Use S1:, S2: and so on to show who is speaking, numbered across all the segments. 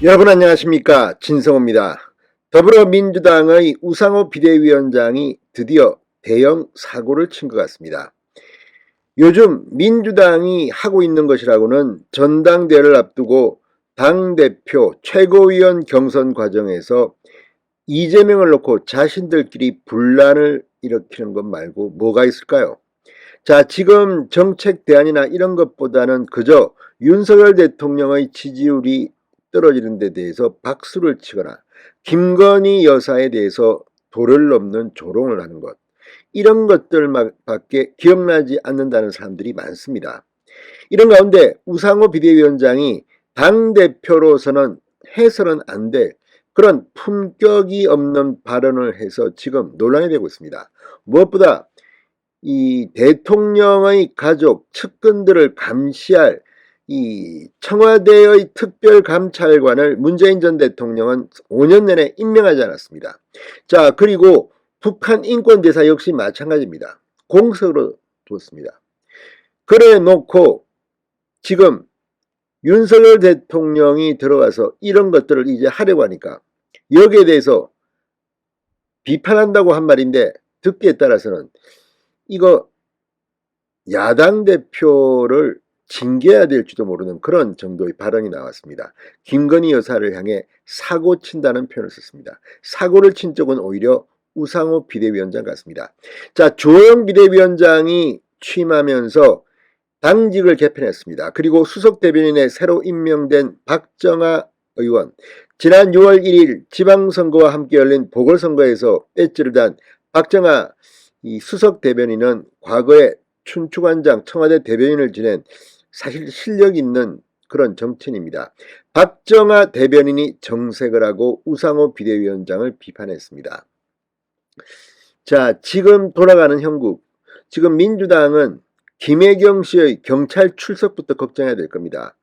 S1: 여러분 안녕하십니까, 진성호입니다. 더불어민주당의 우상호 비대위원장이 드디어 대형 사고를 친 것 같습니다. 요즘 민주당이 하고 있는 것이라고는 전당대회를 앞두고 당대표 최고위원 경선 과정에서 이재명을 놓고 자신들끼리 분란을 일으키는 것 말고 뭐가 있을까요? 자, 지금 정책 대안이나 이런 것보다는 그저 윤석열 대통령의 지지율이 떨어지는 데 대해서 박수를 치거나 김건희 여사에 대해서 도를 넘는 조롱을 하는 것, 이런 것들밖에 기억나지 않는다는 사람들이 많습니다. 이런 가운데 우상호 비대위원장이 당대표로서는 해서는 안 될 그런 품격이 없는 발언을 해서 지금 논란이 되고 있습니다. 무엇보다 이 대통령의 가족, 측근들을 감시할 이 청와대의 특별감찰관을 문재인 전 대통령은 5년 내내 임명하지 않았습니다. 자, 그리고 북한 인권대사 역시 마찬가지입니다. 공석으로 뒀습니다. 그래 놓고 지금 윤석열 대통령이 들어와서 이런 것들을 이제 하려고 하니까 여기에 대해서 비판한다고 한 말인데 듣기에 따라서는 이거 야당 대표를 징계해야 될지도 모르는 그런 정도의 발언이 나왔습니다. 김건희 여사를 향해 사고 친다는 표현을 썼습니다. 사고를 친 쪽은 오히려 우상호 비대위원장 같습니다. 자, 주호영 비대위원장이 취임하면서 당직을 개편했습니다. 그리고 수석 대변인에 새로 임명된 박정아 의원, 지난 6월 1일 지방선거와 함께 열린 보궐선거에서 배지를 단 박정아 이 수석 대변인은 과거에 춘추관장 청와대 대변인을 지낸 사실 실력 있는 그런 정치인입니다. 박정아 대변인이 정색을 하고 우상호 비대위원장을 비판했습니다. 자, 지금 돌아가는 형국, 지금 민주당은 김혜경 씨의 경찰 출석부터 걱정해야 될 겁니다.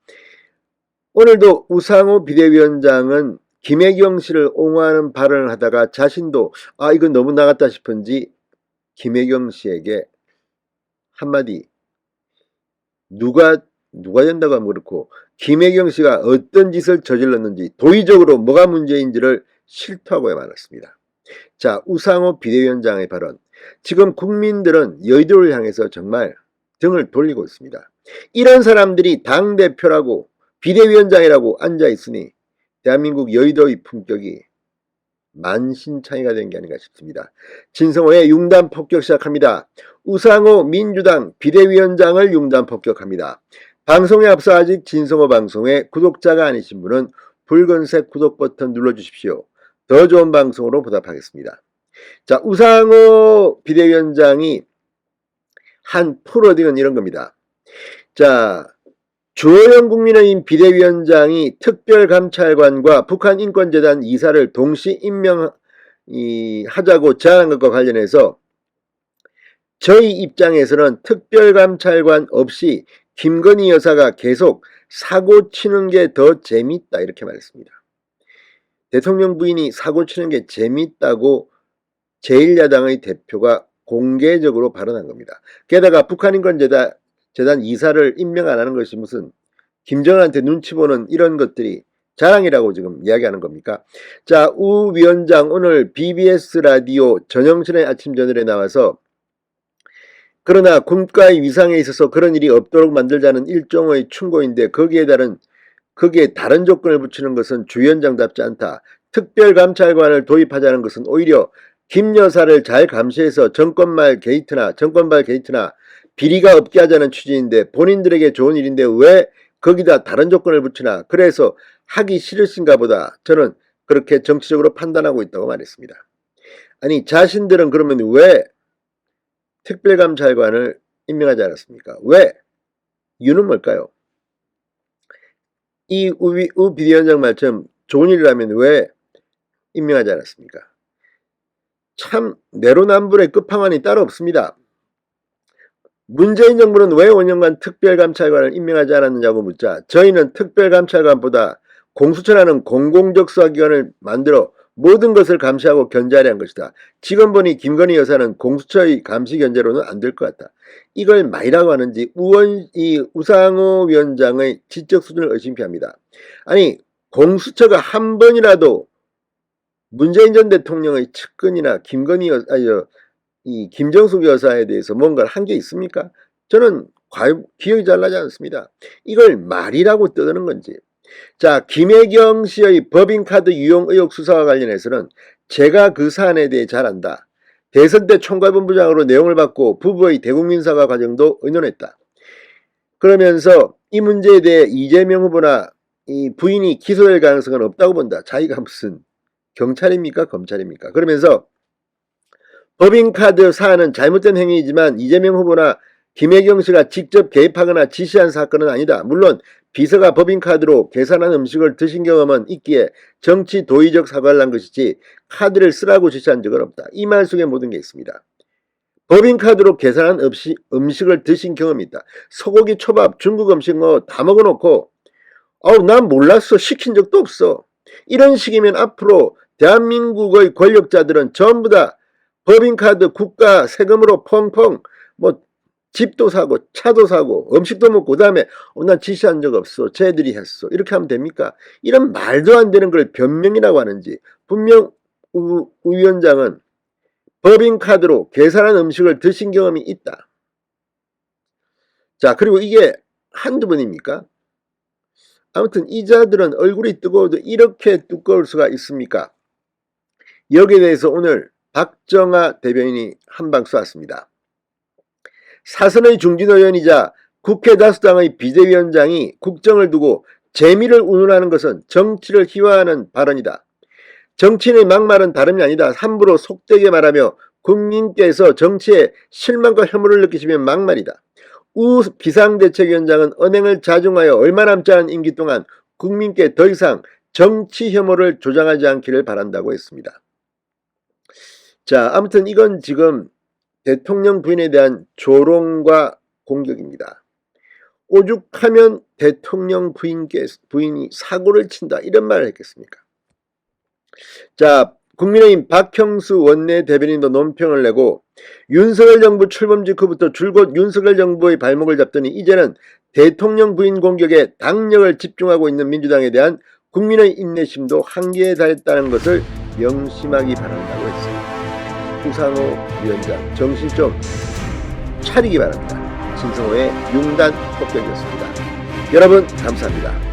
S1: 오늘도 우상호 비대위원장은 김혜경 씨를 옹호하는 발언을 하다가 자신도 이건 너무 나갔다 싶은지 김혜경 씨에게 한마디, 누가 된다고 하면 그렇고 김혜경 씨가 어떤 짓을 저질렀는지 도의적으로 뭐가 문제인지를 실토하고 말았습니다. 자, 우상호 비대위원장의 발언, 지금 국민들은 여의도를 향해서 정말 등을 돌리고 있습니다. 이런 사람들이 당대표라고 비대위원장이라고 앉아있으니 대한민국 여의도의 품격이 만신창이가 된 게 아닌가 싶습니다. 진성호의 융단 폭격 시작합니다. 우상호 민주당 비대위원장을 융단 폭격합니다. 방송에 앞서 아직 진성호 방송에 구독자가 아니신 분은 붉은색 구독 버튼 눌러주십시오. 더 좋은 방송으로 보답하겠습니다. 자, 우상호 비대위원장이 한 프로딩은 이런 겁니다. 자, 주호영 국민의힘 비대위원장이 특별감찰관과 북한인권재단 이사를 동시 임명하자고 제안한 것과 관련해서 저희 입장에서는 특별감찰관 없이 김건희 여사가 계속 사고 치는 게 더 재밌다, 이렇게 말했습니다. 대통령 부인이 사고 치는 게 재밌다고 제1야당의 대표가 공개적으로 발언한 겁니다. 게다가 북한인권재단 이사를 임명 안 하는 것이 무슨 김정은한테 눈치 보는 이런 것들이 자랑이라고 지금 이야기하는 겁니까? 자, 우 위원장 오늘 BBS 라디오 전영신의 아침 저널에 나와서 그러나 군가의 위상에 있어서 그런 일이 없도록 만들자는 일종의 충고인데 거기에 다른 조건을 붙이는 것은 주 위원장답지 않다. 특별감찰관을 도입하자는 것은 오히려 김 여사를 잘 감시해서 정권발 게이트나 비리가 없게 하자는 취지인데 본인들에게 좋은 일인데 왜 거기다 다른 조건을 붙이나. 그래서 하기 싫으신가 보다. 저는 그렇게 정치적으로 판단하고 있다고 말했습니다. 아니, 자신들은 그러면 왜 특별감찰관을 임명하지 않았습니까? 왜? 이유는 뭘까요? 이 우 비대위원장 말처럼 좋은 일이라면 왜 임명하지 않았습니까? 참 내로남불의 끝판왕이 따로 없습니다. 문재인 정부는 왜 5년간 특별감찰관을 임명하지 않았느냐고 묻자 저희는 특별감찰관보다 공수처라는 공공적 수사기관을 만들어 모든 것을 감시하고 견제하려 한 것이다. 지금 보니 김건희 여사는 공수처의 감시 견제로는 안 될 것 같다. 이걸 말이라고 하는지 우상호 위원장의 지적 수준을 의심케 합니다. 아니, 공수처가 한 번이라도 문재인 전 대통령의 측근이나 이 김정숙 여사에 대해서 뭔가를 한 게 있습니까? 저는 기억이 잘 나지 않습니다. 이걸 말이라고 떠드는 건지. 자, 김혜경 씨의 법인카드 유용 의혹 수사와 관련해서는 제가 그 사안에 대해 잘 안다. 대선 때 총괄본부장으로 내용을 받고 부부의 대국민 사과 과정도 의논했다. 그러면서 이 문제에 대해 이재명 후보나 이 부인이 기소될 가능성은 없다고 본다. 자기가 무슨 경찰입니까? 검찰입니까? 그러면서 법인카드 사안은 잘못된 행위이지만 이재명 후보나 김혜경 씨가 직접 개입하거나 지시한 사건은 아니다. 물론 비서가 법인카드로 계산한 음식을 드신 경험은 있기에 정치 도의적 사과를 한 것이지 카드를 쓰라고 지시한 적은 없다. 이 말 속에 모든 게 있습니다. 법인카드로 계산한 음식을 드신 경험이 있다. 소고기, 초밥, 중국 음식 다 먹어놓고 난 몰랐어. 시킨 적도 없어. 이런 식이면 앞으로 대한민국의 권력자들은 전부 다 법인카드 국가 세금으로 펑펑 집도 사고 차도 사고 음식도 먹고 그다음에 난 지시한 적 없어. 쟤들이 했어. 이렇게 하면 됩니까? 이런 말도 안 되는 걸 변명이라고 하는지. 분명 우 위원장은 법인카드로 계산한 음식을 드신 경험이 있다. 자, 그리고 이게 한두 번입니까? 아무튼 이 자들은 얼굴이 뜨거워도 이렇게 두꺼울 수가 있습니까? 여기에 대해서 오늘 박정아 대변인이 한방 쏘았습니다. 사선의 중진 의원이자 국회 다수당의 비대위원장이 국정을 두고 재미를 운운하는 것은 정치를 희화하는 발언이다. 정치인의 막말은 다름이 아니다. 함부로 속되게 말하며 국민께서 정치에 실망과 혐오를 느끼시면 막말이다. 우 비상대책위원장은 언행을 자중하여 얼마 남지 않은 임기 동안 국민께 더 이상 정치 혐오를 조장하지 않기를 바란다고 했습니다. 자, 아무튼 이건 지금 대통령 부인에 대한 조롱과 공격입니다. 오죽하면 대통령 부인이 사고를 친다 이런 말을 했겠습니까? 자, 국민의힘 박형수 원내대변인도 논평을 내고 윤석열 정부 출범 직후부터 줄곧 윤석열 정부의 발목을 잡더니 이제는 대통령 부인 공격에 당력을 집중하고 있는 민주당에 대한 국민의 인내심도 한계에 달했다는 것을 명심하기 바란다고 했습니다. 우상호 위원장 정신 좀 차리기 바랍니다. 진성호의 융단 폭격이었습니다. 여러분 감사합니다.